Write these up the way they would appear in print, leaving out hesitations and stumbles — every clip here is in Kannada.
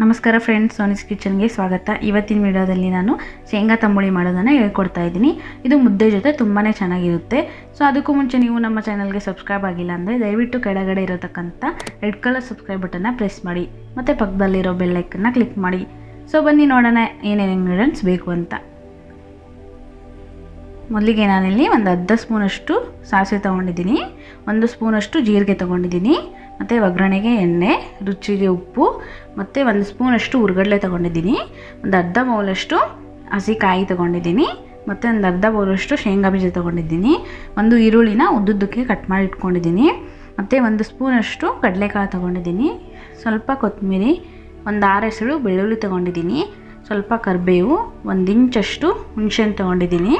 ನಮಸ್ಕಾರ ಫ್ರೆಂಡ್ಸ್, ಸೋನಿಸ್ ಕಿಚನ್ಗೆ ಸ್ವಾಗತ. ಇವತ್ತಿನ ವಿಡಿಯೋದಲ್ಲಿ ನಾನು ಶೇಂಗಾ ತಂಬುಳಿ ಮಾಡೋದನ್ನು ಹೇಳ್ಕೊಡ್ತಾ ಇದ್ದೀನಿ. ಇದು ಮುದ್ದೆ ಜೊತೆ ತುಂಬಾ ಚೆನ್ನಾಗಿರುತ್ತೆ. ಸೊ ಅದಕ್ಕೂ ಮುಂಚೆ ನೀವು ನಮ್ಮ ಚಾನಲ್ಗೆ ಸಬ್ಸ್ಕ್ರೈಬ್ ಆಗಿಲ್ಲ ಅಂದರೆ ದಯವಿಟ್ಟು ಕೆಳಗಡೆ ಇರತಕ್ಕಂಥ ರೆಡ್ ಕಲರ್ ಸಬ್ಸ್ಕ್ರೈಬ್ ಬಟನ್ನ ಪ್ರೆಸ್ ಮಾಡಿ ಮತ್ತು ಪಕ್ಕದಲ್ಲಿರೋ ಬೆಲ್ ಐಕನ್ನ ಕ್ಲಿಕ್ ಮಾಡಿ. ಸೊ ಬನ್ನಿ ನೋಡೋಣ ಏನೇನು ಇಂಗ್ರೀಡಿಯೆಂಟ್ಸ್ ಬೇಕು ಅಂತ. ಮೊದಲಿಗೆ ನಾನಿಲ್ಲಿ ಒಂದು 10 ಸ್ಪೂನಷ್ಟು ಸಾಸಿವೆ ತೊಗೊಂಡಿದ್ದೀನಿ, 1 ಸ್ಪೂನಷ್ಟು ಜೀರಿಗೆ ತೊಗೊಂಡಿದ್ದೀನಿ, ಮತ್ತು ಒಗ್ಗರಣೆಗೆ ಎಣ್ಣೆ, ರುಚಿಗೆ ಉಪ್ಪು, ಮತ್ತು 1 ಸ್ಪೂನಷ್ಟು ಹುರ್ಗಡ್ಲೆ ತೊಗೊಂಡಿದ್ದೀನಿ, ಒಂದು ಅರ್ಧ ಬೌಲಷ್ಟು ಹಸಿಕಾಯಿ ತೊಗೊಂಡಿದ್ದೀನಿ, ಮತ್ತು ಒಂದು ಅರ್ಧ ಬೌಲಷ್ಟು ಶೇಂಗಾ ಬೀಜ ತೊಗೊಂಡಿದ್ದೀನಿ, ಒಂದು ಈರುಳ್ಳಿನ ಉದ್ದುದ್ದಕ್ಕೆ ಕಟ್ ಮಾಡಿ ಇಟ್ಕೊಂಡಿದ್ದೀನಿ, ಮತ್ತು 1 ಸ್ಪೂನಷ್ಟು ಕಡಲೆಕಾಳು ತೊಗೊಂಡಿದ್ದೀನಿ, ಸ್ವಲ್ಪ ಕೊತ್ತಂಬರಿ, ಒಂದು 6 ಎಸಳು ಬೆಳ್ಳುಳ್ಳಿ ತೊಗೊಂಡಿದ್ದೀನಿ, ಸ್ವಲ್ಪ ಕರಿಬೇವು, 1 ಇಂಚಷ್ಟು ಹುಣಸೆಹಣ್ಣು ತೊಗೊಂಡಿದ್ದೀನಿ,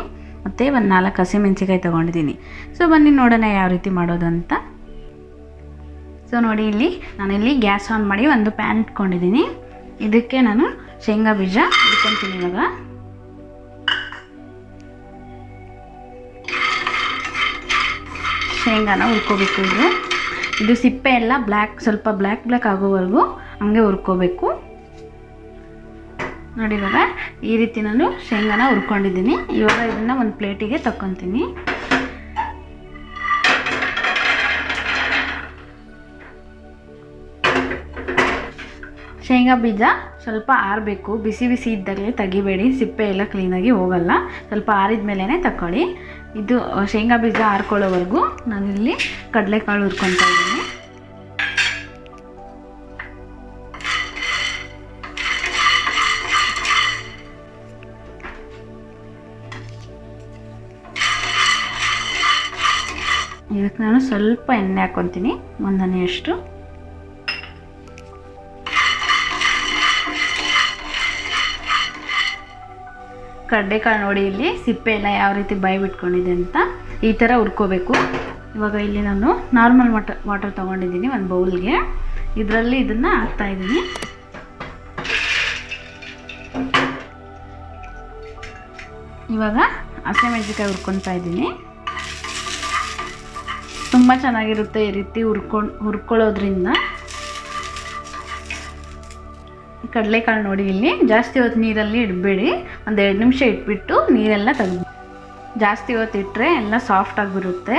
ಮತ್ತು ಒಂದು 4 ಹಸಿಮೆಣಸಿಕಾಯಿ ತೊಗೊಂಡಿದ್ದೀನಿ. ಸೊ ಬನ್ನಿ ನೋಡೋಣ ಯಾವ ರೀತಿ ಮಾಡೋದು ಅಂತ. ಸೊ ನೋಡಿ, ನಾನಿಲ್ಲಿ ಗ್ಯಾಸ್ ಆನ್ ಮಾಡಿ ಒಂದು ಪ್ಯಾನ್ ಇಟ್ಕೊಂಡಿದ್ದೀನಿ. ಇದಕ್ಕೆ ನಾನು ಶೇಂಗಾ ಬೀಜ ಹುರ್ಕೊತೀನಿ. ಇವಾಗ ಶೇಂಗಾನ ಹುರ್ಕೋಬೇಕು. ಇದು ಸಿಪ್ಪೆ ಎಲ್ಲ ಸ್ವಲ್ಪ ಬ್ಲ್ಯಾಕ್ ಆಗೋವರೆಗೂ ಹಂಗೆ ಹುರ್ಕೋಬೇಕು. ನೋಡಿ, ಇವಾಗ ಈ ರೀತಿ ನಾನು ಶೇಂಗಾನ ಹುರ್ಕೊಂಡಿದ್ದೀನಿ. ಇವಾಗ ಇದನ್ನು ಒಂದು ಪ್ಲೇಟಿಗೆ ತಕ್ಕೊತೀನಿ. ಶೇಂಗಾ ಬೀಜ ಸ್ವಲ್ಪ ಆರಬೇಕು, ಬಿಸಿ ಇದ್ದಾಗಲೇ ತೆಗಿಬೇಡಿ, ಸಿಪ್ಪೆ ಎಲ್ಲ ಕ್ಲೀನಾಗಿ ಹೋಗಲ್ಲ. ಸ್ವಲ್ಪ ಆರಿದ ಮೇಲೇ ತಗೊಳ್ಳಿ. ಇದು ಶೇಂಗಾ ಬೀಜ ಆರ್ಕೊಳ್ಳೋವರೆಗೂ ನಾನಿಲ್ಲಿ ಕಡಲೆಕಾಳು ಹುರ್ಕೊತಾ ಇದ್ದೀನಿ. ಇದಕ್ಕೆ ನಾನು ಸ್ವಲ್ಪ ಎಣ್ಣೆ ಹಾಕ್ಕೊತೀನಿ, 1 ಹನಿಯಷ್ಟು. ಕಡಲೆಕಾಳು ನೋಡಿ, ಇಲ್ಲಿ ಸಿಪ್ಪೆ ಎಲ್ಲ ಯಾವ ರೀತಿ ಬಾಯಿ ಬಿಟ್ಕೊಂಡಿದೆ ಅಂತ ಈ ಥರ ಹುರ್ಕೋಬೇಕು. ಇವಾಗ ಇಲ್ಲಿ ನಾನು ನಾರ್ಮಲ್ ವಾಟರ್ ತೊಗೊಂಡಿದ್ದೀನಿ ಒಂದು ಬೌಲ್ಗೆ. ಇದರಲ್ಲಿ ಇದನ್ನು ಹಾಕ್ತಾಯಿದ್ದೀನಿ. ಇವಾಗ ಹಸಿಮೆಣಸಿಕಾಯಿ ಹುರ್ಕೊತಾ ಇದ್ದೀನಿ. ತುಂಬ ಚೆನ್ನಾಗಿರುತ್ತೆ ಈ ರೀತಿ ಹುರ್ಕೊಳ್ಳೋದ್ರಿಂದ. ಕಡಲೆಕಾಳು ನೋಡಿ, ಇಲ್ಲಿ ಜಾಸ್ತಿ ಹೊತ್ತು ನೀರಲ್ಲಿ ಇಡಬೇಡಿ, ಒಂದು 2 ನಿಮಿಷ ಇಟ್ಬಿಟ್ಟು ನೀರೆಲ್ಲ ತೆಗೆದು. ಜಾಸ್ತಿ ಹೊತ್ತು ಇಟ್ಟರೆ ಎಲ್ಲ ಸಾಫ್ಟಾಗಿ ಬರುತ್ತೆ,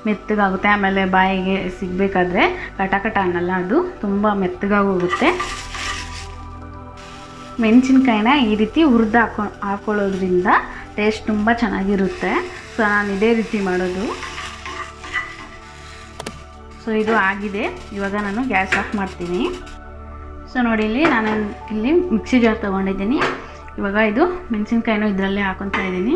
ಮೆತ್ತಗಾಗುತ್ತೆ. ಆಮೇಲೆ ಬಾಯಿಗೆ ಸಿಗಬೇಕಾದ್ರೆ ಕಟ ಅನ್ನಲ್ಲ, ಅದು ತುಂಬ ಮೆತ್ತಗಾಗೋಗುತ್ತೆ. ಮೆಣಸಿನ್ಕಾಯಿನ ಈ ರೀತಿ ಹುರಿದು ಹಾಕೊಳ್ಳೋದ್ರಿಂದ ಟೇಸ್ಟ್ ತುಂಬ ಚೆನ್ನಾಗಿರುತ್ತೆ. ಸೊ ನಾನು ಇದೇ ರೀತಿ ಮಾಡೋದು. ಸೊ ಇದು ಆಗಿದೆ. ಇವಾಗ ನಾನು ಗ್ಯಾಸ್ ಆಫ್ ಮಾಡ್ತೀನಿ. ಸೊ ನೋಡಿ, ನಾನು ಇಲ್ಲಿ ಮಿಕ್ಸಿ ಜಾರ್ ತೊಗೊಂಡಿದ್ದೀನಿ. ಇವಾಗ ಇದು ಮೆಣಸಿನ್ಕಾಯಿನೂ ಇದರಲ್ಲೇ ಹಾಕೊತಾ ಇದ್ದೀನಿ.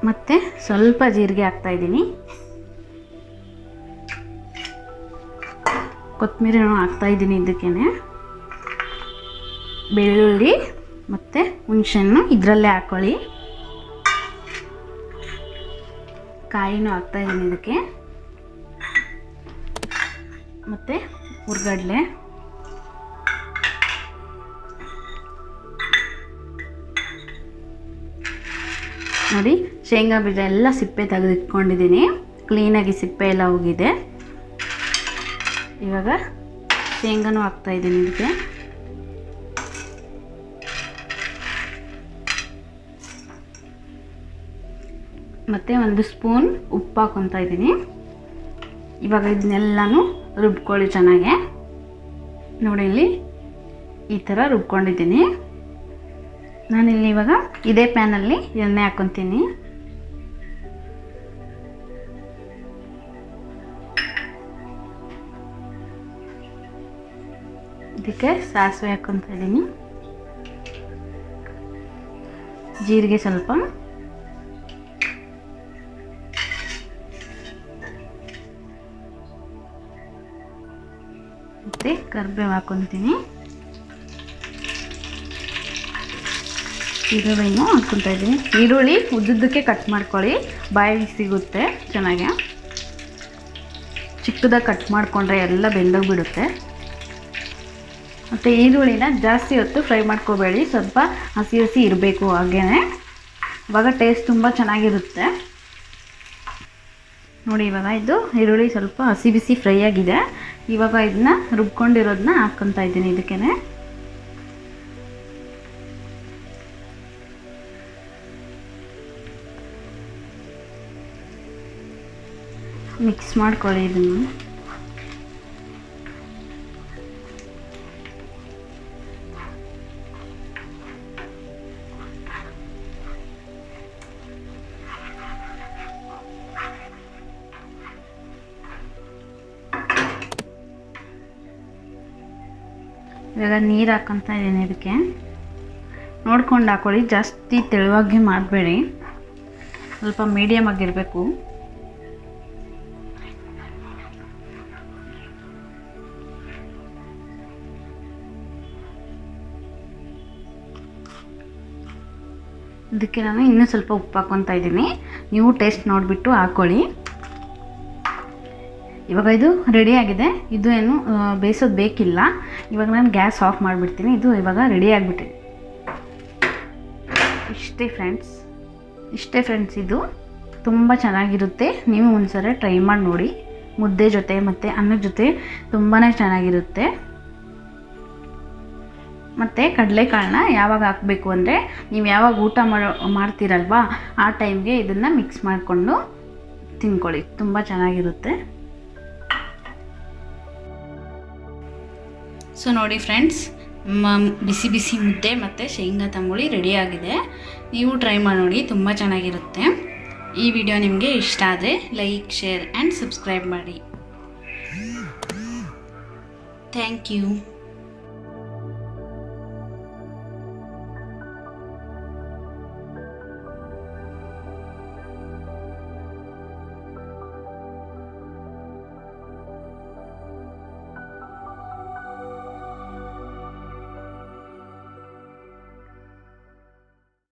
ಮತ್ತು ಸ್ವಲ್ಪ ಜೀರಿಗೆ ಹಾಕ್ತಾಯಿದ್ದೀನಿ, ಕೊತ್ತಂಬರಿನೂ ಹಾಕ್ತಾಯಿದ್ದೀನಿ. ಇದಕ್ಕೇ ಬೆಳ್ಳುಳ್ಳಿ ಮತ್ತು ಹುಣಸೆಹಣ್ಣು ಇದರಲ್ಲೇ ಹಾಕ್ಕೊಳ್ಳಿ. ಕಾಯಿನೂ ಹಾಕ್ತಾಯಿದ್ದೀನಿ ಇದಕ್ಕೆ, ಮತ್ತು ಹುರ್ಗಡ್ಲೆ, ನೋಡಿ ಶೇಂಗಾ ಬೀಜ ಎಲ್ಲ ಸಿಪ್ಪೆ ತೆಗೆದಿಟ್ಕೊಂಡಿದ್ದೀನಿ. ಕ್ಲೀನಾಗಿ ಸಿಪ್ಪೆ ಎಲ್ಲ ಹೋಗಿದೆ. ಇವಾಗ ಶೇಂಗಾನೂ ಹಾಕ್ತಾಯಿದ್ದೀನಿ ಇದಕ್ಕೆ. ಮತ್ತು 1 ಸ್ಪೂನ್ ಉಪ್ಪು ಹಾಕ್ಕೊತಾ ಇದ್ದೀನಿ. ಇವಾಗ ಇದನ್ನೆಲ್ಲನೂ ರುಬ್ಕೊಳ್ಳಿ ಚೆನ್ನಾಗೆ. ನೋಡಿ, ಇಲ್ಲಿ ಈ ಥರ ರುಬ್ಕೊಂಡಿದ್ದೀನಿ. ನಾನಿಲ್ಲಿ ಇವಾಗ ಇದೇ ಪ್ಯಾನಲ್ಲಿ ಎಣ್ಣೆ ಹಾಕ್ಕೊತೀನಿ. ಇದಕ್ಕೆ ಸಾಸಿವೆ ಹಾಕ್ಕೊತಾ ಇದ್ದೀನಿ, ಜೀರಿಗೆ ಸ್ವಲ್ಪ, ಮತ್ತು ಕರಿಬೇವು ಹಾಕ್ಕೊತೀನಿ. ಈರುಳ್ಳಿನೂ ಹಾಕ್ಕೊತಾ ಇದ್ದೀನಿ. ಈರುಳ್ಳಿ ಉದ್ದುದ್ದಕ್ಕೆ ಕಟ್ ಮಾಡ್ಕೊಳ್ಳಿ, ಬಾಯಿಗೆ ಸಿಗುತ್ತೆ ಚೆನ್ನಾಗಿ. ಚಿಕ್ಕದಾಗಿ ಕಟ್ ಮಾಡಿಕೊಂಡ್ರೆ ಎಲ್ಲ ಬೆಂದೋಗ್ಬಿಡುತ್ತೆ. ಮತ್ತು ಈರುಳ್ಳಿನ ಜಾಸ್ತಿ ಹೊತ್ತು ಫ್ರೈ ಮಾಡ್ಕೋಬೇಡಿ, ಸ್ವಲ್ಪ ಹಸಿ ಇರಬೇಕು. ಹಾಗೇ ಇವಾಗ ಟೇಸ್ಟ್ ತುಂಬ ಚೆನ್ನಾಗಿರುತ್ತೆ. ನೋಡಿ, ಇವಾಗ ಇದು ಈರುಳ್ಳಿ ಸ್ವಲ್ಪ ಹಸಿ ಬಿಸಿ ಫ್ರೈ ಆಗಿದೆ. ಇವಾಗ ಇದನ್ನ ರುಬ್ಕೊಂಡಿರೋದನ್ನ ಹಾಕ್ಕೊತಾ ಇದ್ದೀನಿ ಇದಕ್ಕೆ. ಮಿಕ್ಸ್ ಮಾಡ್ಕೊಳ್ಳಿ ಇದನ್ನು. ಇವಾಗ ನೀರು ಹಾಕ್ಕೊತಾ ಇದ್ದೀನಿ ಇದಕ್ಕೆ. ನೋಡ್ಕೊಂಡು ಹಾಕೊಳ್ಳಿ, ಜಾಸ್ತಿ ತೆಳುವಾಗಿ ಮಾಡಬೇಡಿ, ಸ್ವಲ್ಪ ಮೀಡಿಯಮ್ ಆಗಿರಬೇಕು. ಇದಕ್ಕೆ ನಾನು ಇನ್ನೂ ಸ್ವಲ್ಪ ಉಪ್ಪು ಹಾಕ್ಕೊತಾ ಇದ್ದೀನಿ, ನೀವು ಟೇಸ್ಟ್ ನೋಡಿಬಿಟ್ಟು ಹಾಕ್ಕೊಳ್ಳಿ. ಇವಾಗ ಇದು ರೆಡಿಯಾಗಿದೆ. ಇದು ಏನು ಬೇಯಿಸೋದು ಬೇಕಿಲ್ಲ. ಇವಾಗ ನಾನು ಗ್ಯಾಸ್ ಆಫ್ ಮಾಡಿಬಿಡ್ತೀನಿ. ಇದು ಇವಾಗ ರೆಡಿ ಆಗಿಬಿಟ್ಟಿದೆ. ಇಷ್ಟೇ ಫ್ರೆಂಡ್ಸ್, ಇದು ತುಂಬ ಚೆನ್ನಾಗಿರುತ್ತೆ. ನೀವು ಒಂದ್ಸಲ ಟ್ರೈ ಮಾಡಿ ನೋಡಿ. ಮುದ್ದೆ ಜೊತೆ ಮತ್ತು ಅನ್ನದ ಜೊತೆ ತುಂಬಾ ಚೆನ್ನಾಗಿರುತ್ತೆ. ಮತ್ತು ಕಡಲೆಕಾಳನ್ನ ಯಾವಾಗ ಹಾಕಬೇಕು ಅಂದರೆ, ನೀವು ಯಾವಾಗ ಊಟ ಮಾಡ್ತೀರಲ್ವ ಆ ಟೈಮ್ಗೆ ಇದನ್ನು ಮಿಕ್ಸ್ ಮಾಡಿಕೊಂಡು ತಿನ್ಕೊಳ್ಳಿ, ತುಂಬ ಚೆನ್ನಾಗಿರುತ್ತೆ. ಸೊ ನೋಡಿ ಫ್ರೆಂಡ್ಸ್, ಬಿಸಿ ಬಿಸಿ ಮುದ್ದೆ ಮತ್ತು ಶೇಂಗಾ ತಂಬುಳಿ ರೆಡಿಯಾಗಿದೆ. ನೀವು ಟ್ರೈ ಮಾಡಿ ನೋಡಿ, ತುಂಬ ಚೆನ್ನಾಗಿರುತ್ತೆ. ಈ ವಿಡಿಯೋ ನಿಮಗೆ ಇಷ್ಟ ಆದರೆ ಲೈಕ್, ಶೇರ್ ಆ್ಯಂಡ್ ಸಬ್ಸ್ಕ್ರೈಬ್ ಮಾಡಿ. Thank you.